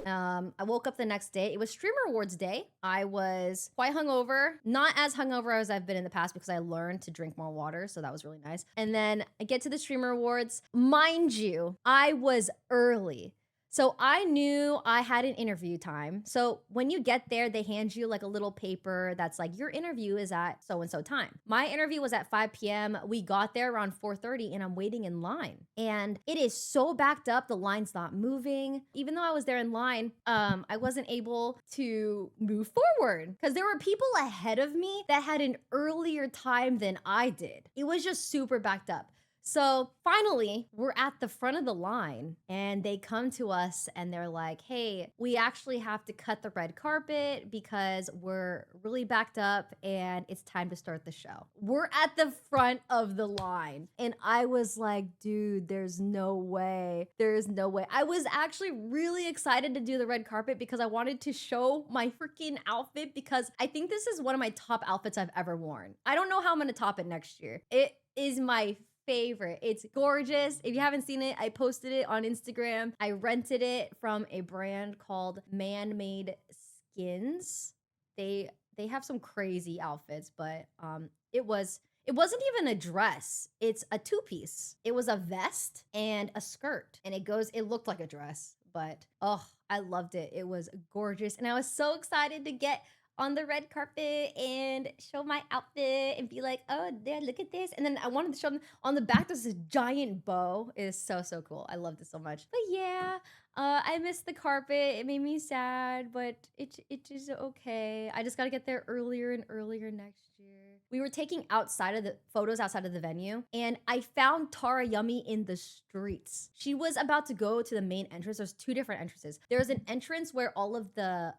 I woke up the next day. It was Streamer Awards day. I was quite hungover, not as hungover as I've been in the past because I learned to drink more water. So that was really nice. And then I get to the Streamer Awards. Mind you, I was early. So I knew I had an interview time. So when you get there, they hand you like a little paper that's like your interview is at so and so time. My interview was at 5 p.m. We got there around 4:30 and I'm waiting in line. And it is so backed up, the line's not moving. Even though I was there in line, I wasn't able to move forward because there were people ahead of me that had an earlier time than I did. It was just super backed up. So finally, we're at the front of the line and they come to us and they're like, hey, we actually have to cut the red carpet because we're really backed up and it's time to start the show. We're at the front of the line. And I was like, dude, there's no way. There's no way. I was actually really excited to do the red carpet because I wanted to show my freaking outfit because I think this is one of my top outfits I've ever worn. I don't know how I'm going to top it next year. It is my favorite. It's gorgeous. If you haven't seen it, I posted it on Instagram. I rented it from a brand called Man Made Skins. They have some crazy outfits, but it wasn't even a dress. It's a two-piece. It was a vest and a skirt, and it looked like a dress, but oh, I loved it. It was gorgeous, and I was so excited to get on the red carpet and show my outfit and be like, oh, there, look at this. And then I wanted to show them on the back, there's this giant bow. It is so, so cool. I loved it so much. But yeah, I missed the carpet. It made me sad, but it is okay. I just got to get there earlier and earlier next year. We were taking photos outside of the venue, and I found Tara Yummy in the streets. She was about to go to the main entrance. There's two different entrances. There's an entrance where all of the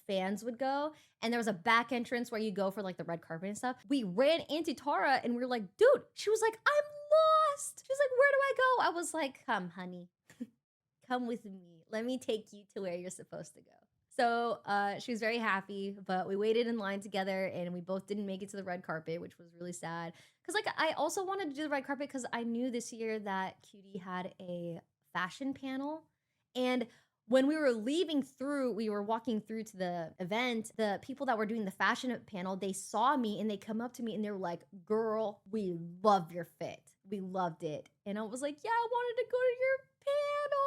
fans would go, and there was a back entrance where you go for like the red carpet and stuff. We ran into Tara, and we were like, dude, she was like, I'm lost. She was like, where do I go? I was like, come, honey. Come with me. Let me take you to where you're supposed to go. So she was very happy, but we waited in line together and we both didn't make it to the red carpet, which was really sad. Because like I also wanted to do the red carpet because I knew this year that Cutie had a fashion panel. And when we were walking through to the event, the people that were doing the fashion panel, they saw me and they come up to me and they were like, girl, we love your fit. We loved it. And I was like, yeah, I wanted to go to your panel.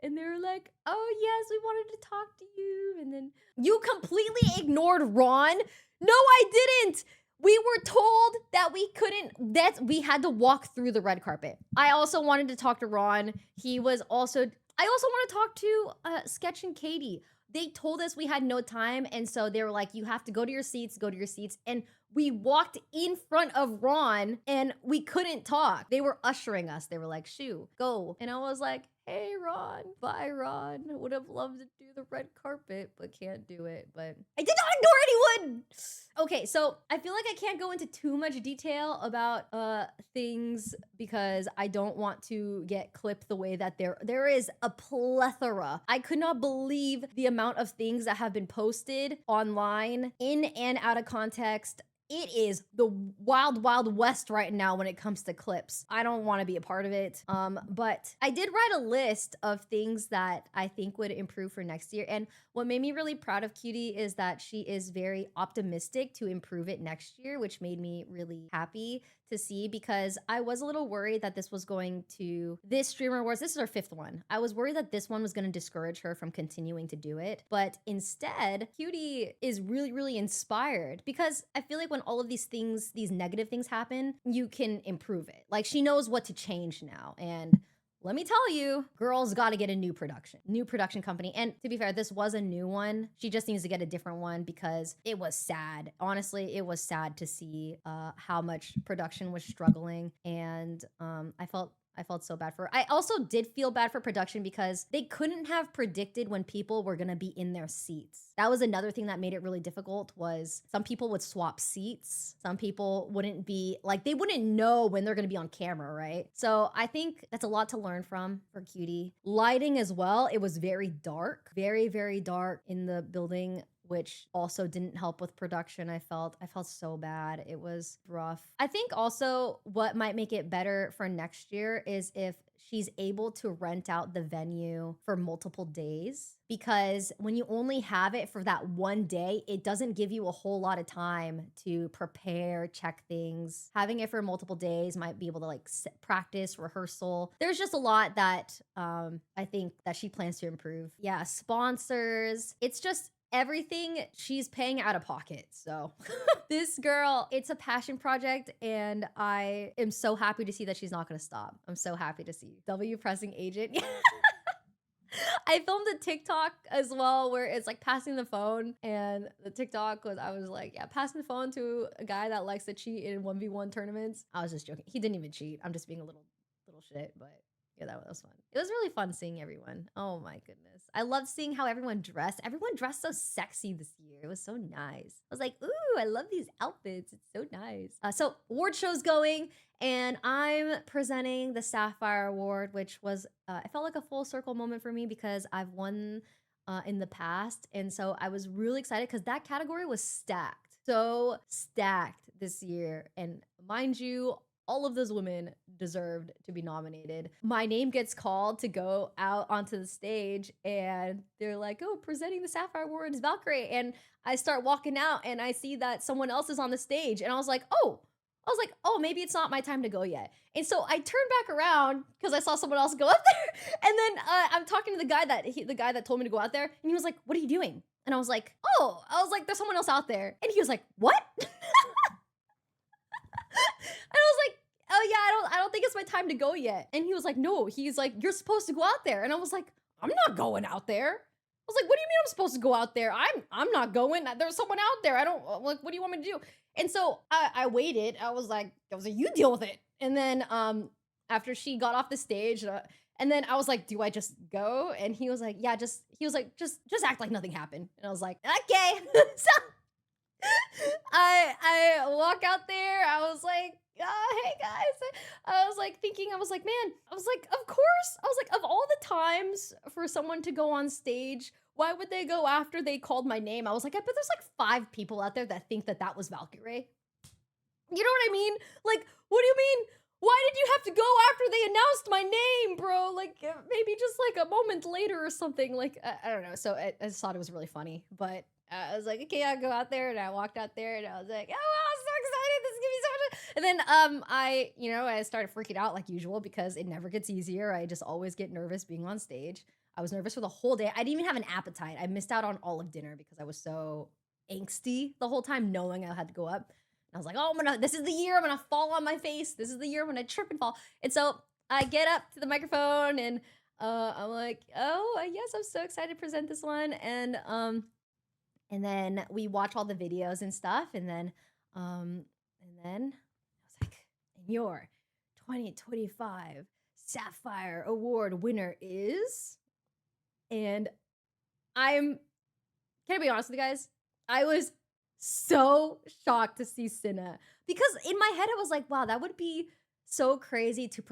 And they were like, oh, yes, we wanted to talk to you. And then you completely ignored Ron. No, I didn't. We were told that we had to walk through the red carpet. I also wanted to talk to Ron. I also want to talk to Sketch and Katie. They told us we had no time. And so they were like, you have to go to your seats. And we walked in front of Ron and we couldn't talk. They were ushering us. They were like, shoo, go. And I was like, hey, Ron, bye, Ron. Would have loved to do the red carpet, but can't do it. But I did not ignore anyone. Okay, so I feel like I can't go into too much detail about things because I don't want to get clipped the way that there is a plethora. I could not believe the amount of things that have been posted online in and out of context. It is the wild, wild west right now when it comes to clips. I don't want to be a part of it. But I did write a list of things that I think would improve for next year. And what made me really proud of Cutie is that she is very optimistic to improve it next year, which made me really happy to see because I was a little worried that this Streamer Awards, this is our 5th one. I was worried that this one was going to discourage her from continuing to do it. But instead, Cutie is really, really inspired because I feel like when all of these negative things happen, you can improve it. Like she knows what to change now. And let me tell you, girl's got to get a new production company. And to be fair, this was a new one. She just needs to get a different one because it was sad. Honestly, it was sad to see how much production was struggling. And I felt so bad for her. I also did feel bad for production because they couldn't have predicted when people were going to be in their seats. That was another thing that made it really difficult was some people would swap seats. Some people wouldn't be like, they wouldn't know when they're going to be on camera, right? So I think that's a lot to learn from for Cutie. Lighting as well. It was very dark, very, very dark in the building, which also didn't help with production. I felt so bad. It was rough. I think also what might make it better for next year is if she's able to rent out the venue for multiple days, because when you only have it for that one day, it doesn't give you a whole lot of time to prepare, check things. Having it for multiple days might be able to like practice, rehearsal. There's just a lot that I think that she plans to improve. Yeah, sponsors. It's just everything she's paying out of pocket. So this girl, it's a passion project, and I am so happy to see that she's not going to stop. I'm so happy to see W pressing agent. I filmed a TikTok as well where it's like passing the phone, and the TikTok was, I was like, yeah, passing the phone to a guy that likes to cheat in 1v1 tournaments. I was just joking. He didn't even cheat. I'm just being a little shit, but yeah, that was fun. It was really fun seeing everyone. Oh my goodness. I loved seeing how everyone dressed. Everyone dressed so sexy this year. It was so nice. I was like, ooh, I love these outfits. It's so nice. So award show's going, and I'm presenting the Sapphire Award, which was, it felt like a full circle moment for me because I've won in the past. And so I was really excited because that category was stacked. So stacked this year. And mind you, all of those women deserved to be nominated. My name gets called to go out onto the stage, and they're like, oh, presenting the Sapphire Award is Valkyrae. And I start walking out, and I see that someone else is on the stage, and I was like, oh, maybe it's not my time to go yet. And so I turned back around because I saw someone else go up there. And then I'm talking to the guy that told me to go out there, and he was like, what are you doing? And I was like, there's someone else out there. And he was like, what? And I was like, oh yeah, I don't think it's my time to go yet. And he was like, no, he's like, you're supposed to go out there. And I was like, I'm not going out there. I was like, what do you mean I'm supposed to go out there? I'm not going. There's someone out there. I don't like, what do you want me to do? And so I waited. I was like, you deal with it. And then after she got off the stage, and then I was like, do I just go? And he was like, yeah, just act like nothing happened. And I was like, okay. So I walk out there. I was like, hey guys. I was like thinking, I was like, man, I was like, of course. I was like, of all the times for someone to go on stage, why would they go after they called my name? I was like, I bet there's like 5 people out there that think that was Valkyrae. You know what I mean? Like, what do you mean? Why did you have to go after they announced my name, bro? Like, maybe just like a moment later or something. Like, I don't know. So I just thought it was really funny. But I was like, okay, I'll go out there. And I walked out there, and I was like, oh, wow, I'm so excited. This is going to be so much fun. And then I started freaking out like usual because it never gets easier. I just always get nervous being on stage. I was nervous for the whole day. I didn't even have an appetite. I missed out on all of dinner because I was so angsty the whole time knowing I had to go up. I was like, oh, this is the year I'm gonna fall on my face. This is the year I'm gonna trip and fall. And so I get up to the microphone, and I'm like, oh, yes, I'm so excited to present this one. And then we watch all the videos and stuff. And then I was like, and your 2025 Sapphire Award winner is, and can I be honest with you guys? I was so shocked to see Cinna, because in my head I was like, wow, that would be so crazy to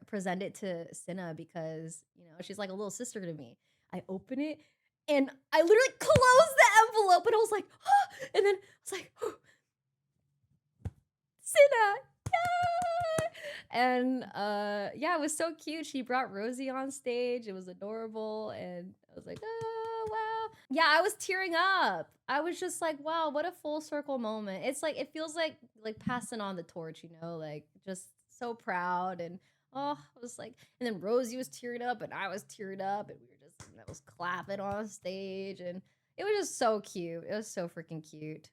present it to Cinna, because she's like a little sister to me. I open it, and I literally closed the envelope, and I was like, oh, and then I was like, oh, Cinna, yeah! And yeah, it was so cute. She brought Rosie on stage. It was adorable, and I was like, oh wow. Yeah, I was tearing up. I was just like, wow, what a full circle moment. It's like, it feels like passing on the torch, like just so proud. And oh, I was like, and then Rosie was tearing up, and I was tearing up, and we were just, clapping on stage, and it was just so cute. It was so freaking cute.